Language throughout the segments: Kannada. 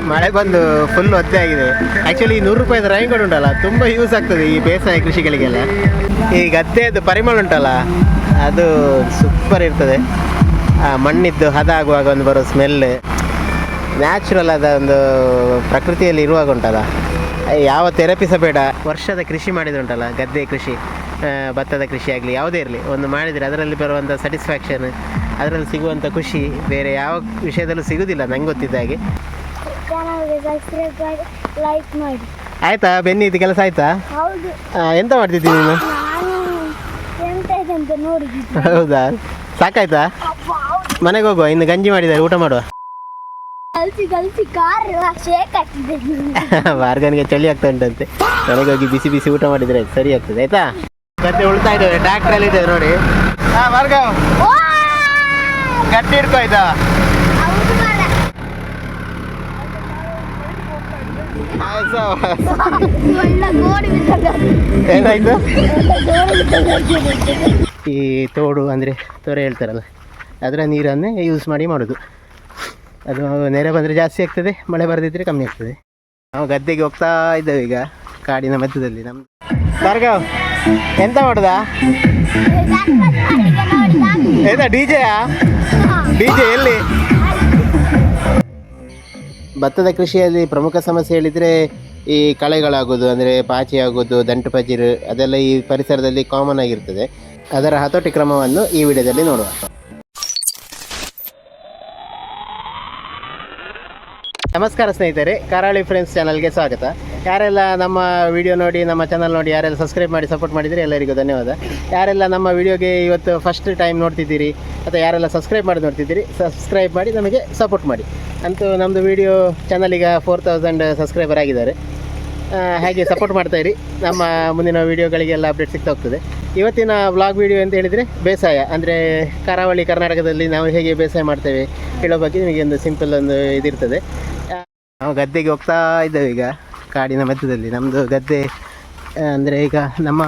ಮಳೆ ಬಂದು ಫುಲ್ ಒದ್ದೆ ಆಗಿದೆ. ಆ್ಯಕ್ಚುಲಿ ಈ 100 ರೂಪಾಯಿದ ರೈನ್ಕೋಟ್ ಉಂಟಲ್ಲ ತುಂಬ ಯೂಸ್ ಆಗ್ತದೆ ಈ ಬೇಸಾಯ ಕೃಷಿಗಳಿಗೆಲ್ಲ. ಈ ಗದ್ದೆಯದ್ದು ಪರಿಮಳ ಉಂಟಲ್ಲ ಅದು ಸೂಪರ್ ಇರ್ತದೆ. ಮಣ್ಣಿದ್ದು ಹದ ಆಗುವಾಗ ಒಂದು ಬರೋ ಸ್ಮೆಲ್, ನ್ಯಾಚುರಲ್ ಆದ ಒಂದು ಪ್ರಕೃತಿಯಲ್ಲಿ ಇರುವಾಗ ಉಂಟಲ್ಲ, ಯಾವ ಥೆರಪಿ ಸಹ ಬೇಡ. ವರ್ಷದ ಕೃಷಿ ಮಾಡಿದ್ರುಂಟಲ್ಲ, ಗದ್ದೆ ಕೃಷಿ, ಭತ್ತದ ಕೃಷಿ ಆಗಲಿ ಯಾವುದೇ ಇರಲಿ, ಒಂದು ಮಾಡಿದರೆ ಅದರಲ್ಲಿ ಬರುವಂಥ ಸ್ಯಾಟಿಸ್ಫ್ಯಾಕ್ಷನ್, ಅದರಲ್ಲಿ ಸಿಗುವಂಥ ಖುಷಿ ಬೇರೆ ಯಾವ ವಿಷಯದಲ್ಲೂ ಸಿಗೋದಿಲ್ಲ ನಂಗೆ ಗೊತ್ತಿದ್ದ ಹಾಗೆ. ಆಯಿತಾ ಬೆನ್ನಿ, ಇದು ಕೆಲಸ ಆಯಿತಾ? ಎಂತ ಮಾಡ್ತಿದ್ದೀನಿ ನೀನು? ಹೌದಾ, ಸಾಕಾಯ್ತಾ? ಮನೆಗೆ ಹೋಗುವ, ಇನ್ನು ಗಂಜಿ ಮಾಡಿದ್ದಾರೆ, ಊಟ ಮಾಡುವ. ಮಾರ್ಗನಿಗೆ ಚಳಿ ಆಗ್ತಾ ಉಂಟಂತೆ, ಮನೆಗೆ ಹೋಗಿ ಬಿಸಿ ಬಿಸಿ ಊಟ ಮಾಡಿದರೆ ಸರಿ ಆಗ್ತದೆ. ಆಯ್ತಾ? ಗದ್ದೆ ಉಳ್ತಾ ಇದ್ದೇವೆ, ಟ್ರ್ಯಾಕ್ಟರ್ ಇದ್ದೇವೆ ನೋಡಿ. ಮಾರ್ಗ ಗಟ್ಟಿ ಇಡ್ಕೋ. ಆಯ್ತಾ? ಏನಾಯ್ತು? ಈ ತೋಡು ಅಂದರೆ ತೊರೆ ಹೇಳ್ತಾರಲ್ಲ, ಅದರ ನೀರನ್ನೇ ಯೂಸ್ ಮಾಡಿ ಮಾಡೋದು. ಅದು ನೆರೆ ಬಂದರೆ ಜಾಸ್ತಿ ಆಗ್ತದೆ, ಮಳೆ ಬರದಿದ್ದರೆ ಕಮ್ಮಿ ಆಗ್ತದೆ. ನಾವು ಗದ್ದೆಗೆ ಹೋಗ್ತಾ ಇದ್ದೇವೆ ಈಗ, ಕಾಡಿನ ಮಧ್ಯದಲ್ಲಿ. ನಮ್ದು ಭಾರ್ಗವ್ ಎಂತ ಮಾಡೋದಾ? ಏನ ಡಿಜೆಯಾ? ಡಿಜೆ ಎಲ್ಲಿ? ಭತ್ತದ ಕೃಷಿಯಲ್ಲಿ ಪ್ರಮುಖ ಸಮಸ್ಯೆ ಹೇಳಿದರೆ ಈ ಕಳೆಗಳಾಗೋದು, ಅಂದರೆ ಪಾಚಿ ಆಗೋದು, ದಂಟು ಪಜಿರು, ಅದೆಲ್ಲ ಈ ಪರಿಸರದಲ್ಲಿ ಕಾಮನ್ ಆಗಿರ್ತದೆ. ಅದರ ಹತೋಟಿ ಕ್ರಮವನ್ನು ಈ ವಿಡಿಯೋದಲ್ಲಿ ನೋಡುವ. ನಮಸ್ಕಾರ ಸ್ನೇಹಿತರೆ, ಕರಾವಳಿ ಫ್ರೆಂಡ್ಸ್ ಚಾನಲ್ಗೆ ಸ್ವಾಗತ. ಯಾರೆಲ್ಲ ನಮ್ಮ ವಿಡಿಯೋ ನೋಡಿ, ನಮ್ಮ ಚಾನಲ್ ನೋಡಿ ಯಾರೆಲ್ಲ ಸಬ್ಸ್ಕ್ರೈಬ್ ಮಾಡಿ ಸಪೋರ್ಟ್ ಮಾಡಿದರೆ ಎಲ್ಲರಿಗೂ ಧನ್ಯವಾದ. ಯಾರೆಲ್ಲ ನಮ್ಮ ವಿಡಿಯೋಗೆ ಇವತ್ತು ಫಸ್ಟ್ ಟೈಮ್ ನೋಡ್ತಿದ್ದೀರಿ ಅಥವಾ ಯಾರೆಲ್ಲ ಸಬ್ಸ್ಕ್ರೈಬ್ ಮಾಡಿ ನೋಡ್ತಿದ್ದೀರಿ, ಸಬ್ಸ್ಕ್ರೈಬ್ ಮಾಡಿ ನಮಗೆ ಸಪೋರ್ಟ್ ಮಾಡಿ. ಅಂತೂ ನಮ್ಮದು ವಿಡಿಯೋ ಚಾನಲ್ ಈಗ 4000 ಸಬ್ಸ್ಕ್ರೈಬರ್ ಆಗಿದ್ದಾರೆ. ಹಾಗೆ ಸಪೋರ್ಟ್ ಮಾಡ್ತಾಯಿರಿ, ನಮ್ಮ ಮುಂದಿನ ವೀಡಿಯೋಗಳಿಗೆಲ್ಲ ಅಪ್ಡೇಟ್ ಸಿಗ್ತಾ ಹೋಗ್ತದೆ. ಇವತ್ತಿನ ವ್ಲಾಗ್ ವಿಡಿಯೋ ಅಂತ ಹೇಳಿದರೆ ಬೇಸಾಯ, ಅಂದರೆ ಕರಾವಳಿ ಕರ್ನಾಟಕದಲ್ಲಿ ನಾವು ಹೇಗೆ ಬೇಸಾಯ ಮಾಡ್ತೇವೆ ಹೇಳೋ ಬಗ್ಗೆ ನಿಮಗೆ ಒಂದು ಸಿಂಪಲ್ ಒಂದು ಇದಿರ್ತದೆ. ನಾವು ಗದ್ದೆಗೆ ಹೋಗ್ತಾ ಇದ್ದೇವೆ ಈಗ, ಕಾಡಿನ ಮಧ್ಯದಲ್ಲಿ. ನಮ್ಮದು ಗದ್ದೆ ಅಂದರೆ ಈಗ ನಮ್ಮ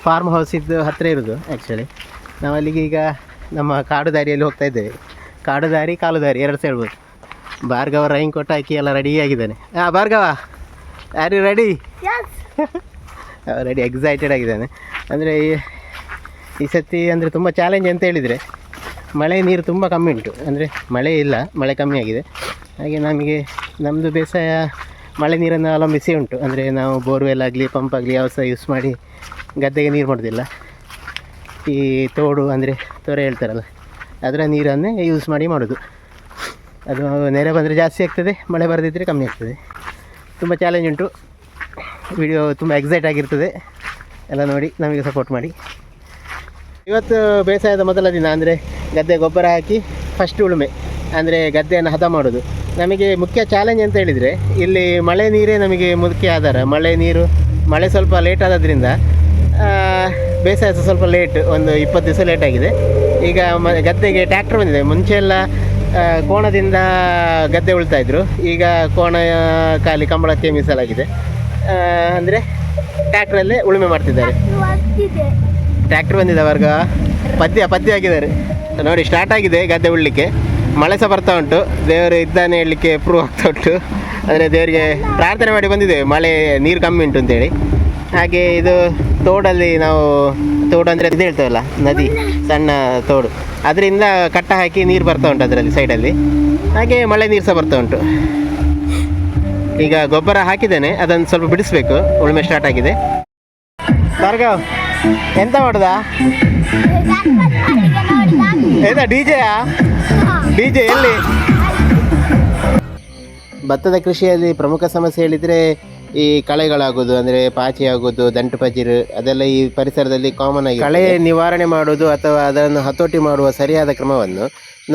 ಫಾರ್ಮ್ ಹೌಸ್ ಇದ್ದು ಹತ್ತಿರ ಇರೋದು. ಆ್ಯಕ್ಚುಲಿ ನಾವು ಅಲ್ಲಿಗೆ ಈಗ ನಮ್ಮ ಕಾಡು ದಾರಿಯಲ್ಲಿ ಹೋಗ್ತಾ ಇದ್ದೇವೆ. ಕಾಡು ದಾರಿ, ಕಾಲು ದಾರಿ ಎರಡು ಸಹ ಹೇಳ್ಬೋದು. ಭಾರ್ಗವ ರೈನ್ ಕೋಟ್ ಹಾಕಿ ಎಲ್ಲ ರೆಡಿ ಆಗಿದ್ದಾನೆ. ಭಾರ್ಗವ ಯಾರು ರೆಡಿ? ರೆಡಿ, ಎಕ್ಸೈಟೆಡ್ ಆಗಿದ್ದಾನೆ. ಅಂದರೆ ಈ ಸತಿ ಅಂದರೆ ತುಂಬ ಚಾಲೆಂಜ್ ಅಂತ ಹೇಳಿದರೆ, ಮಳೆ ನೀರು ತುಂಬ ಕಮ್ಮಿ ಉಂಟು, ಅಂದರೆ ಮಳೆ ಇಲ್ಲ, ಮಳೆ ಕಮ್ಮಿ ಆಗಿದೆ. ಹಾಗೆ ನಮಗೆ ನಮ್ಮದು ಬೇಸಾಯ ಮಳೆ ನೀರನ್ನು ಅವಲಂಬಿಸಿ ಉಂಟು. ಅಂದರೆ ನಾವು ಬೋರ್ವೆಲ್ ಆಗಲಿ ಪಂಪ್ ಆಗಲಿ ಯಾವ ಸಹ ಯೂಸ್ ಮಾಡಿ ಗದ್ದೆಗೆ ನೀರು ಮಾಡೋದಿಲ್ಲ. ಈ ತೋಡು ಅಂದರೆ ತೊರೆ ಹೇಳ್ತಾರಲ್ಲ, ಅದರ ನೀರನ್ನೇ ಯೂಸ್ ಮಾಡಿ ಮಾಡೋದು. ಅದು ನೆರೆ ಬಂದರೆ ಜಾಸ್ತಿ ಆಗ್ತದೆ, ಮಳೆ ಬರದಿದ್ದರೆ ಕಮ್ಮಿ ಆಗ್ತದೆ. ತುಂಬ ಚಾಲೆಂಜ್ ಉಂಟು. ವಿಡಿಯೋ ತುಂಬ ಎಕ್ಸೈಟ್ ಆಗಿರ್ತದೆ, ಎಲ್ಲ ನೋಡಿ ನಮಗೆ ಸಪೋರ್ಟ್ ಮಾಡಿ. ಇವತ್ತು ಬೇಸಾಯದ ಮೊದಲ ದಿನ, ಅಂದರೆ ಗದ್ದೆ ಗೊಬ್ಬರ ಹಾಕಿ ಫಸ್ಟ್ ಉಳುಮೆ, ಅಂದರೆ ಗದ್ದೆಯನ್ನು ಹದ ಮಾಡೋದು. ನಮಗೆ ಮುಖ್ಯ ಚಾಲೆಂಜ್ ಅಂತ ಹೇಳಿದರೆ ಇಲ್ಲಿ ಮಳೆ ನೀರೇ ನಮಗೆ ಮುಖ್ಯ ಆಧಾರ. ಮಳೆ ಸ್ವಲ್ಪ ಲೇಟ್ ಆದದ್ರಿಂದ ಬೇಸಾಯ ಸ್ವಲ್ಪ ಲೇಟ್, ಒಂದು 20 ದಿವಸ ಲೇಟ್ ಆಗಿದೆ. ಈಗ ಗದ್ದೆಗೆ ಟ್ಯಾಕ್ಟರ್ ಬಂದಿದೆ. ಮುಂಚೆ ಎಲ್ಲ ಕೋಣದಿಂದ ಗದ್ದೆ ಉಳ್ತಾಯಿದ್ರು, ಈಗ ಕೋಣ ಖಾಲಿ ಕಂಬಳಕ್ಕೆ ಮೀಸಲಾಗಿದೆ. ಅಂದರೆ ಟ್ಯಾಕ್ಟ್ರಲ್ಲೇ ಉಳುಮೆ ಮಾಡ್ತಿದ್ದಾರೆ. ಟ್ಯಾಕ್ಟ್ರ್ ಬಂದಿದೆ ವರ್ಗ, ಪದ್ಯ ಆಗಿದ್ದಾರೆ ನೋಡಿ. ಸ್ಟಾರ್ಟ್ ಆಗಿದೆ ಗದ್ದೆ ಉಳ್ಳಿಕ್ಕೆ, ಮಳೆ ಸಹ ಬರ್ತಾ ಉಂಟು. ದೇವರು ಇದ್ದಾನೆ ಹೇಳಲಿಕ್ಕೆ ಪ್ರೂವ್ ಆಗ್ತಾ ಉಂಟು. ಅಂದರೆ ದೇವರಿಗೆ ಪ್ರಾರ್ಥನೆ ಮಾಡಿ ಬಂದಿದ್ದೇವೆ, ಮಳೆ ನೀರು ಕಮ್ಮಿ ಉಂಟು ಅಂತೇಳಿ. ಹಾಗೆ ಇದು ತೋಡಲ್ಲಿ ನಾವು, ತೋಡು ಅಂದರೆ ಇದು ಹೇಳ್ತೇವಲ್ಲ, ನದಿ, ಸಣ್ಣ ತೋಡು, ಅದರಿಂದ ಕಟ್ಟ ಹಾಕಿ ನೀರು ಬರ್ತಾ ಉಂಟು ಅದರಲ್ಲಿ ಸೈಡಲ್ಲಿ. ಹಾಗೆ ಮಳೆ ನೀರು ಸಹ ಬರ್ತಾ ಉಂಟು. ಈಗ ಗೊಬ್ಬರ ಹಾಕಿದ್ದೇನೆ, ಅದನ್ನು ಸ್ವಲ್ಪ ಬಿಡಿಸ್ಬೇಕು. ಉಳುಮೆ ಸ್ಟಾರ್ಟ್ ಆಗಿದೆ. ಭಾರ್ಗವ್ ಎಂತ ಮಾಡೋದಾ? ಏನ ಡಿಜೆಯಾ? ಡಿಜೆ ಎಲ್ಲಿ? ಭತ್ತದ ಕೃಷಿಯಲ್ಲಿ ಪ್ರಮುಖ ಸಮಸ್ಯೆ ಹೇಳಿದರೆ ಈ ಕಳೆಗಳಾಗೋದು, ಅಂದರೆ ಪಾಚಿ ಆಗೋದು, ದಂಟು ಪಜಿರು, ಅದೆಲ್ಲ ಈ ಪರಿಸರದಲ್ಲಿ ಕಾಮನ್ ಆಗಿ. ಕಳೆ ನಿವಾರಣೆ ಮಾಡೋದು ಅಥವಾ ಅದನ್ನು ಹತೋಟಿ ಮಾಡುವ ಸರಿಯಾದ ಕ್ರಮವನ್ನು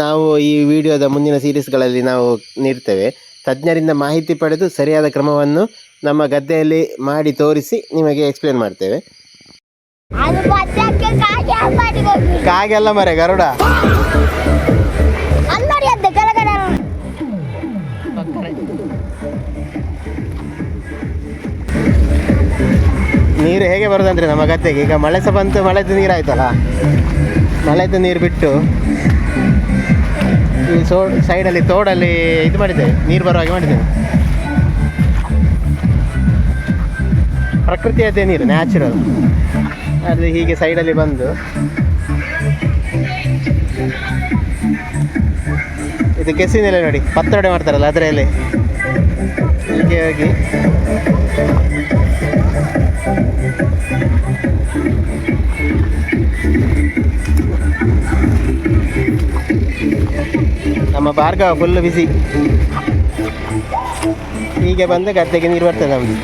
ನಾವು ಈ ವಿಡಿಯೋದ ಮುಂದಿನ ಸೀರೀಸ್ಗಳಲ್ಲಿ ನಾವು ನೀಡ್ತೇವೆ. ತಜ್ಞರಿಂದ ಮಾಹಿತಿ ಪಡೆದು ಸರಿಯಾದ ಕ್ರಮವನ್ನು ನಮ್ಮ ಗದ್ದೆಯಲ್ಲಿ ಮಾಡಿ ತೋರಿಸಿ ನಿಮಗೆ ಎಕ್ಸ್ಪ್ಲೇನ್ ಮಾಡ್ತೇವೆ. ಕಾಗೆಲ್ಲ ಮರೆ ಗರುಡ. ನೀರು ಹೇಗೆ ಬರೋದಂದರೆ ನಮ್ಮ ಗದ್ದೆಗೆ ಈಗ ಮಳೆ ಸಹ ಬಂತು, ಮಳೆದು ನೀರು ಆಯ್ತಲ್ಲ, ಮಳೆದು ನೀರು ಬಿಟ್ಟು ಈ ಸೈಡಲ್ಲಿ ತೋಡಲ್ಲಿ ಇದು ಮಾಡಿದ್ದೇವೆ, ನೀರು ಬರೋ ಹಾಗೆ ಮಾಡಿದ್ದೇವೆ. ಪ್ರಕೃತಿಯದ್ದೇ ನೀರು, ನ್ಯಾಚುರಲ್. ಅದು ಹೀಗೆ ಸೈಡಲ್ಲಿ ಬಂದು ಇದು ಕೆಸಿನೆಲೆ ನೋಡಿ, ಪತ್ರೊಡೆ ಮಾಡ್ತಾರಲ್ಲ ಅದರಲ್ಲಿ ಹೀಗೆ ಹೋಗಿ ನಮ್ಮ ಭಾರ್ಗವ ಫುಲ್ ಬಿಸಿ. ಹೀಗೆ ಬಂದು ಗದ್ದೆಗೆ ನೀರು ಬರ್ತದೆ ನಮ್ದು.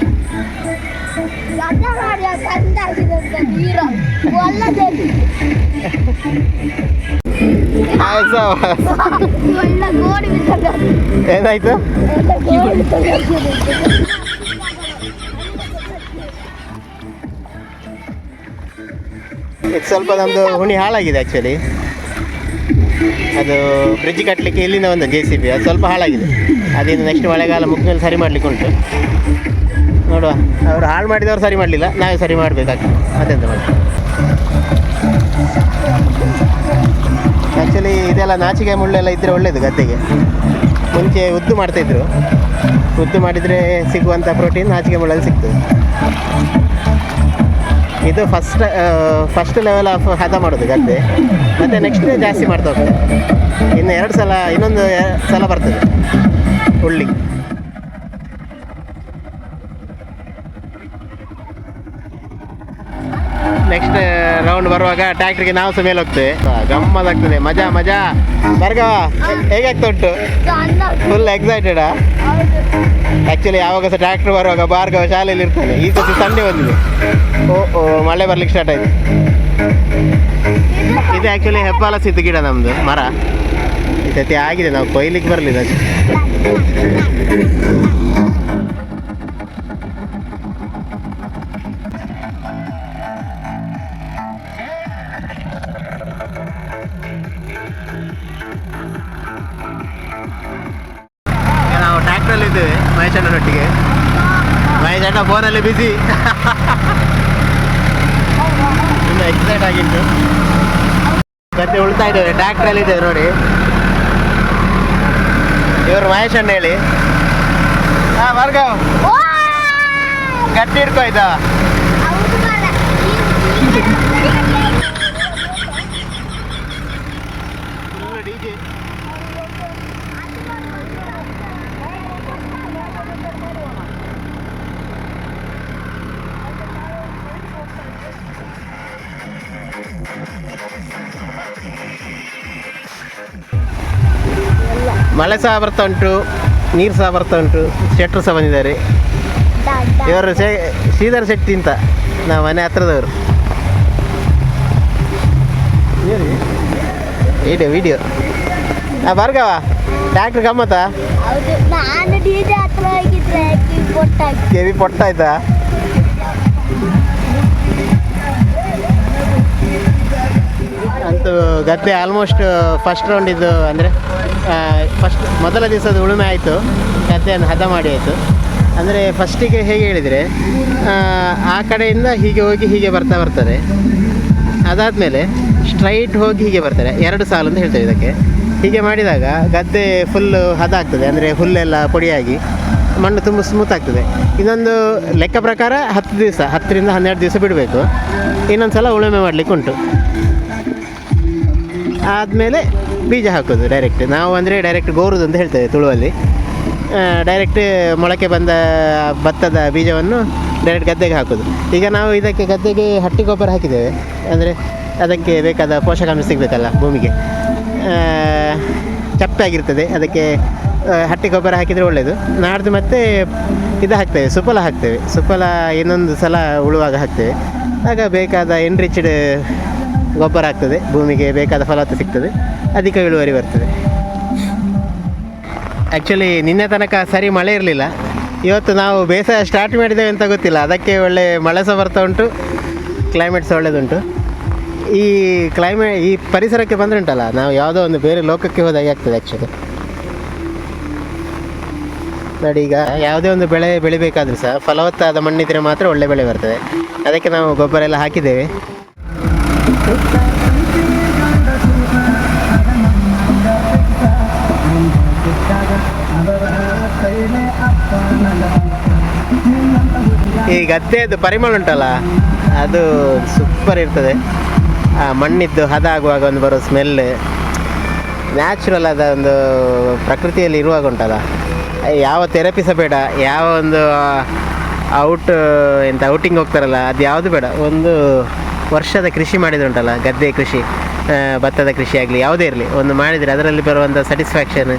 ಏನಾಯ್ತು? ಇದು ಸ್ವಲ್ಪ ನಮ್ಮದು ಹುಣಿ ಹಾಳಾಗಿದೆ ಆ್ಯಕ್ಚುಲಿ. ಅದು ಬ್ರಿಡ್ಜ್ ಕಟ್ಟಲಿಕ್ಕೆ ಇಲ್ಲಿಂದ ಒಂದು JCB ಅದು ಸ್ವಲ್ಪ ಹಾಳಾಗಿದೆ. ಅದಿನ್ನು ನೆಕ್ಸ್ಟ್ ಮಳೆಗಾಲ ಮುಗಿದ ಮೇಲೆ ಸರಿ ಮಾಡಲಿಕ್ಕೆ ಉಂಟು. ನೋಡುವ, ಅವರು ಹಾಳು ಮಾಡಿದವರು ಸರಿ ಮಾಡಲಿಲ್ಲ, ನಾವೇ ಸರಿ ಮಾಡಬೇಕಾಗ್ತದೆ. ಅದೆಂತ ಮಾಡಿ. ಆ್ಯಕ್ಚುಲಿ ಇದೆಲ್ಲ ನಾಚಿಕೆ ಮುಳ್ಳೆಲ್ಲ ಇದ್ದರೆ ಒಳ್ಳೆಯದು ಗದ್ದೆಗೆ. ಮುಂಚೆ ಉದ್ದು ಮಾಡ್ತಾಯಿದ್ರು, ಉದ್ದು ಮಾಡಿದರೆ ಸಿಗುವಂಥ ಪ್ರೋಟೀನ್ ನಾಚಿಕೆ ಮುಳ್ಳಲ್ಲಿ ಸಿಗ್ತದೆ. ಇದು ಫಸ್ಟ್ ಲೆವೆಲ್ ಆಫ್ ಹದ ಮಾಡೋದು ಗದ್ದೆ, ಮತ್ತು ನೆಕ್ಸ್ಟ್ ಜಾಸ್ತಿ ಮಾಡ್ತಾ ಹೋಗ್ತದೆ. ಇನ್ನು ಇನ್ನೊಂದು ಸಲ ಬರ್ತದೆ ಹುಳ್ಳಿ. ನೆಕ್ಸ್ಟ್ ರೌಂಡ್ ಬರುವಾಗ ಟ್ಯಾಕ್ಟ್ರಿಗೆ ನಾವು ಸಹ ಮೇಲೆ ಹೋಗ್ತೇವೆ. ಗಮ್ಮತ್ತಾಗ್ತದೆ, ಮಜಾ ಮಜಾ. ಭಾರ್ಗವ ಹೇಗಾಗ್ತಾ ಉಂಟು? ಫುಲ್ ಎಕ್ಸೈಟೆಡಾ? ಆ್ಯಕ್ಚುಲಿ ಯಾವಾಗ ಸಹ ಟ್ರ್ಯಾಕ್ಟರ್ ಬರುವಾಗ ಭಾರ್ಗವ ಶಾಲೆಯಲ್ಲಿ ಇರ್ತಾನೆ. ಈ ಸತಿ ಸಂಡೇ ಬಂದಿದೆ. ಓ ಮಳೆ ಬರ್ಲಿಕ್ಕೆ ಸ್ಟಾರ್ಟ್ ಆಯಿತು. ಇದು ಆ್ಯಕ್ಚುಲಿ ಹೆಬ್ಬಾಲಸಿದ್ದು ಗಿಡ, ನಮ್ಮದು ಮರ. ಈ ಸತಿ ಆಗಿದೆ, ನಾವು ಕೊಯ್ಲಿಕ್ಕೆ ಬರಲಿಲ್ಲ. ನಾವು ಟ್ರ್ಯಾಕ್ಟ್ರಲ್ಲಿ ಇದ್ದೇವೆ ಮಹೇಶ್ ಅಣ್ಣನೊಟ್ಟಿಗೆ. ಮಹೇಶ್ ಅಣ್ಣ ಫೋನಲ್ಲಿ ಬಿಸಿ. ಇನ್ನು ಎಕ್ಸೈಟ್ ಆಗಿತ್ತು. ಗದ್ದೆ ಉಳ್ತಾ ಇದ್ದೇವೆ, ಟ್ರ್ಯಾಕ್ಟ್ರಲ್ಲಿ ಇದ್ದೇವೆ ನೋಡಿ. ಇವರು ಮಹೇಶ್ ಅಣ್ಣ ಹೇಳಿ. ಭಾರ್ಗವ್ ಗಟ್ಟಿ ಹಿಡ್ಕೋ ಆಯ್ತಾ? ಮಳೆ ಸಹ ಬರ್ತಾ ಉಂಟು, ನೀರು ಸಹ ಬರ್ತಾ ಉಂಟು. ಶೆಟ್ರು ಸಹ ಬಂದಿದ್ದಾರೆ. ಇವರು ಶ್ರೀಧರ್ ಶೆಟ್ಟಿ ಅಂತ, ನಾವು ಮನೆ ಹತ್ರದವರು. ವಿಡಿಯೋ ಭಾರ್ಗವ ಟ್ಯಾಕ್ಟ್ರ್ ಗಮ್ಮತ್ತಾ? ಕೆವಿ ಪೊಟ್ಟಾಯ್ತಾ? ಅಂತೂ ಗದ್ದೆ ಆಲ್ಮೋಸ್ಟ್ ಫಸ್ಟ್ ರೌಂಡಿದ್ದು ಅಂದರೆ ಮೊದಲ ದಿವಸದ ಉಳುಮೆ ಆಯಿತು, ಗದ್ದೆಯನ್ನು ಹದ ಮಾಡಿ ಆಯಿತು. ಅಂದರೆ ಫಸ್ಟಿಗೆ ಹೇಗೆ ಹೇಳಿದರೆ, ಆ ಕಡೆಯಿಂದ ಹೀಗೆ ಹೋಗಿ ಹೀಗೆ ಬರ್ತದೆ. ಅದಾದಮೇಲೆ ಸ್ಟ್ರೈಟ್ ಹೋಗಿ ಹೀಗೆ ಬರ್ತಾರೆ, 2 ಸಾಲು ಅಂತ ಹೇಳ್ತೇವೆ ಇದಕ್ಕೆ. ಹೀಗೆ ಮಾಡಿದಾಗ ಗದ್ದೆ ಫುಲ್ಲು ಹದ ಆಗ್ತದೆ. ಅಂದರೆ ಹುಲ್ಲೆಲ್ಲ ಪೊಡಿಯಾಗಿ ಮಣ್ಣು ತುಂಬ ಸ್ಮೂತ್ ಆಗ್ತದೆ. ಇನ್ನೊಂದು ಲೆಕ್ಕ ಪ್ರಕಾರ 10ರಿಂದ 12 ದಿವಸ ಬಿಡಬೇಕು. ಇನ್ನೊಂದು ಸಲ ಉಳುಮೆ ಮಾಡಲಿಕ್ಕೆ ಉಂಟು. ಆದಮೇಲೆ ಬೀಜ ಹಾಕೋದು ಡೈರೆಕ್ಟ್. ನಾವು ಅಂದರೆ ಡೈರೆಕ್ಟ್ ಗೋರುದು ಅಂತ ಹೇಳ್ತೇವೆ ತುಳುವಲ್ಲಿ. ಡೈರೆಕ್ಟ್ ಮೊಳಕೆ ಬಂದ ಭತ್ತದ ಬೀಜವನ್ನು ಡೈರೆಕ್ಟ್ ಗದ್ದೆಗೆ ಹಾಕೋದು. ಈಗ ನಾವು ಇದಕ್ಕೆ ಗದ್ದೆಗೆ ಹಟ್ಟಿ ಗೊಬ್ಬರ ಹಾಕಿದ್ದೇವೆ. ಅಂದರೆ ಅದಕ್ಕೆ ಬೇಕಾದ ಪೋಷಕಾಂಶ ಸಿಗಬೇಕಲ್ಲ ಭೂಮಿಗೆ. ಚಪ್ಪೆ ಆಗಿರ್ತದೆ, ಅದಕ್ಕೆ ಹಟ್ಟಿ ಗೊಬ್ಬರ ಹಾಕಿದರೆ ಒಳ್ಳೆಯದು. ನಾಡ್ದು ಮತ್ತೆ ಇದು ಹಾಕ್ತೇವೆ, ಸುಫಲ ಹಾಕ್ತೇವೆ. ಸುಫಲ ಇನ್ನೊಂದು ಸಲ ಉಳುವಾಗ ಹಾಕ್ತೇವೆ. ಆಗ ಬೇಕಾದ ಎನ್ರಿಚ್ಡ್ ಗೊಬ್ಬರ ಆಗ್ತದೆ, ಭೂಮಿಗೆ ಬೇಕಾದ ಫಲವತ್ತತೆ ಸಿಗ್ತದೆ, ಅಧಿಕ ಇಳುವರಿ ಬರ್ತದೆ. ಆ್ಯಕ್ಚುಲಿ ನಿನ್ನೆ ತನಕ ಸರಿ ಮಳೆ ಇರಲಿಲ್ಲ. ಇವತ್ತು ನಾವು ಬೇಸಾಯ ಸ್ಟಾರ್ಟ್ ಮಾಡಿದ್ದೇವೆ ಅಂತ ಗೊತ್ತಿಲ್ಲ, ಅದಕ್ಕೆ ಒಳ್ಳೆ ಮಳೆ ಸಹ ಬರ್ತಾ ಉಂಟು, ಕ್ಲೈಮೇಟ್ ಸಹ ಒಳ್ಳೆಯದುಂಟು. ಈ ಪರಿಸರಕ್ಕೆ ಬಂದರೆ ಉಂಟಲ್ಲ, ನಾವು ಯಾವುದೋ ಒಂದು ಬೇರೆ ಲೋಕಕ್ಕೆ ಹೋದಾಗೆ ಆಗ್ತದೆ ಆ್ಯಕ್ಚುಲಿ. ನೋಡಿ, ಈಗ ಯಾವುದೇ ಒಂದು ಬೆಳೆ ಬೆಳಿಬೇಕಾದ್ರೂ ಸಹ ಫಲವತ್ತಾದ ಮಣ್ಣಿದ್ದರೆ ಮಾತ್ರ ಒಳ್ಳೆ ಬೆಳೆ ಬರ್ತದೆ. ಅದಕ್ಕೆ ನಾವು ಗೊಬ್ಬರ ಎಲ್ಲ ಹಾಕಿದ್ದೇವೆ. ಈ ಗದ್ದೆದು ಪರಿಮಳ ಉಂಟಲ್ಲ ಅದು ಸೂಪರ್ ಇರ್ತದೆ. ಆ ಮಣ್ಣಿದ್ದು ಹದ ಆಗುವಾಗ ಒಂದು ಬರೋ ಸ್ಮೆಲ್, ನ್ಯಾಚುರಲ್ ಆದ ಒಂದು ಪ್ರಕೃತಿಯಲ್ಲಿ ಇರುವಾಗ ಉಂಟಲ್ಲ, ಯಾವ ಥೆರಪಿ ಸಹ ಬೇಡ, ಯಾವ ಒಂದು ಔಟಿಂಗ್ ಹೋಗ್ತಾರಲ್ಲ ಅದು ಯಾವುದು ಬೇಡ. ಒಂದು ವರ್ಷದ ಕೃಷಿ ಮಾಡಿದ್ರುಂಟಲ್ಲ, ಗದ್ದೆ ಕೃಷಿ, ಭತ್ತದ ಕೃಷಿ ಆಗಲಿ ಯಾವುದೇ ಇರಲಿ, ಒಂದು ಮಾಡಿದರೆ ಅದರಲ್ಲಿ ಬರುವಂಥ ಸ್ಯಾಟಿಸ್ಫ್ಯಾಕ್ಷನ್,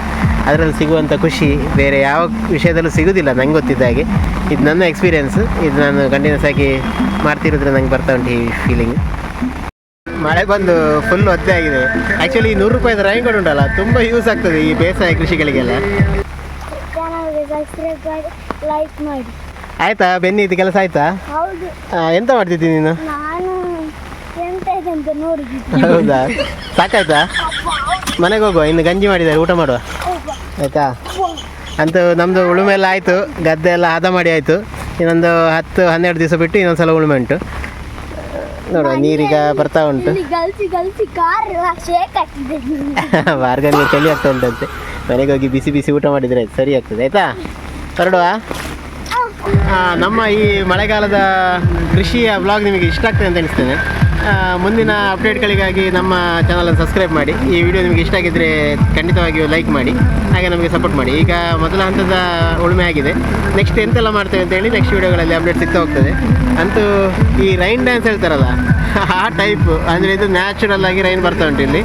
ಅದರಲ್ಲಿ ಸಿಗುವಂಥ ಖುಷಿ ಬೇರೆ ಯಾವ ವಿಷಯದಲ್ಲೂ ಸಿಗೋದಿಲ್ಲ ನಂಗೆ ಗೊತ್ತಿದ್ದ ಹಾಗೆ. ಇದು ನನ್ನ ಎಕ್ಸ್ಪೀರಿಯೆನ್ಸ್, ಇದು ನಾನು ಕಂಟಿನ್ಯೂಸ್ ಆಗಿ ಮಾಡ್ತಿರೋದ್ರೆ ನಂಗೆ ಬರ್ತಾ ಉಂಟು ಈ ಫೀಲಿಂಗ್. ಮಳೆ ಬಂದು ಫುಲ್ ಒದ್ದೆ ಆಗಿದೆ. ಆ್ಯಕ್ಚುಲಿ 100 ರೂಪಾಯಿದ ರೈನ್ ಕೂಡ ಉಂಟಲ್ಲ, ತುಂಬ ಯೂಸ್ ಆಗ್ತದೆ ಈ ಬೇಸಾಯ ಕೃಷಿಗಳಿಗೆಲ್ಲ. ಆಯ್ತಾ ಬೆನ್ನಿ ಇದು ಕೆಲಸ ಆಯ್ತಾ? ಎಂತ ಮಾಡ್ತಿದ್ದೀನಿ ನೀನು? ಹೌದಾ, ಸಾಕಾಯ್ತಾ? ಮನೆಗೆ ಹೋಗುವ, ಇನ್ನು ಗಂಜಿ ಮಾಡಿದ್ದಾರೆ, ಊಟ ಮಾಡುವ ಆಯಿತಾ? ಅಂತೂ ನಮ್ಮದು ಉಳುಮೆ ಎಲ್ಲ ಆಯಿತು, ಗದ್ದೆ ಎಲ್ಲ ಹದ ಮಾಡಿ ಆಯಿತು. ಇನ್ನೊಂದು 10-12 ದಿವಸ ಬಿಟ್ಟು ಇನ್ನೊಂದು ಸಲ ಉಳುಮೆ ಉಂಟು. ನೋಡುವ, ನೀರೀಗ ಬರ್ತಾ ಉಂಟು. ಮಾರ್ಗನಿಗೆ ಚಳಿ ಆಗ್ತಾ ಉಂಟಂತೆ. ಮನೆಗೆ ಹೋಗಿ ಬಿಸಿ ಬಿಸಿ ಊಟ ಮಾಡಿದರೆ ಸರಿ ಆಗ್ತದೆ ಆಯಿತಾ? ಹೊರಡುವ. ನಮ್ಮ ಈ ಮಳೆಗಾಲದ ಕೃಷಿಯ ವ್ಲಾಗ್ ನಿಮಗೆ ಇಷ್ಟ ಆಗ್ತದೆ ಅಂತ ಎಣಿಸ್ತೇನೆ. ಮುಂದಿನ ಅಪ್ಡೇಟ್ಗಳಿಗಾಗಿ ನಮ್ಮ ಚಾನಲನ್ನು ಸಬ್ಸ್ಕ್ರೈಬ್ ಮಾಡಿ. ಈ ವಿಡಿಯೋ ನಿಮಗೆ ಇಷ್ಟ ಆಗಿದ್ದರೆ ಖಂಡಿತವಾಗಿಯೂ ಲೈಕ್ ಮಾಡಿ, ಹಾಗೆ ನಮಗೆ ಸಪೋರ್ಟ್ ಮಾಡಿ. ಈಗ ಮೊದಲ ಹಂತದ ಉಳುಮೆ ಆಗಿದೆ, ನೆಕ್ಸ್ಟ್ ಎಂತೆಲ್ಲ ಮಾಡ್ತೇವೆ ಅಂತೇಳಿ ನೆಕ್ಸ್ಟ್ ವಿಡಿಯೋಗಳಲ್ಲಿ ಅಪ್ಡೇಟ್ ಸಿಗ್ತಾ ಹೋಗ್ತದೆ. ಅಂತೂ ಈ ರೈನ್ ಡ್ಯಾನ್ಸ್ ಹೇಳ್ತಾರಲ್ಲ ಆ ಟೈಪು, ಅಂದರೆ ಇದು ನ್ಯಾಚುರಲ್ ಆಗಿ ರೈನ್ ಬರ್ತಾ ಉಂಟು. ಇಲ್ಲಿ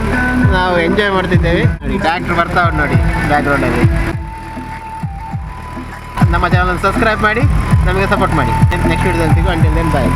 ನಾವು ಎಂಜಾಯ್ ಮಾಡ್ತಿದ್ದೇವೆ. ನೋಡಿ ಟ್ರ್ಯಾಕ್ಟರ್ ಬರ್ತಾ ಉಂಟು ನೋಡಿ ಬ್ಯಾಕ್ಗ್ರೌಂಡಲ್ಲಿ. ನಮ್ಮ ಚಾನಲ್ ಸಬ್ಸ್ಕ್ರೈಬ್ ಮಾಡಿ, ನಮಗೆ ಸಪೋರ್ಟ್ ಮಾಡಿ. ನೆಕ್ಸ್ಟ್ ವಿಡಿಯೋದಲ್ಲಿ ಸಿಗೋ. ಅಂಟಿಲ್ ದೆನ್ ಬಾಯ್.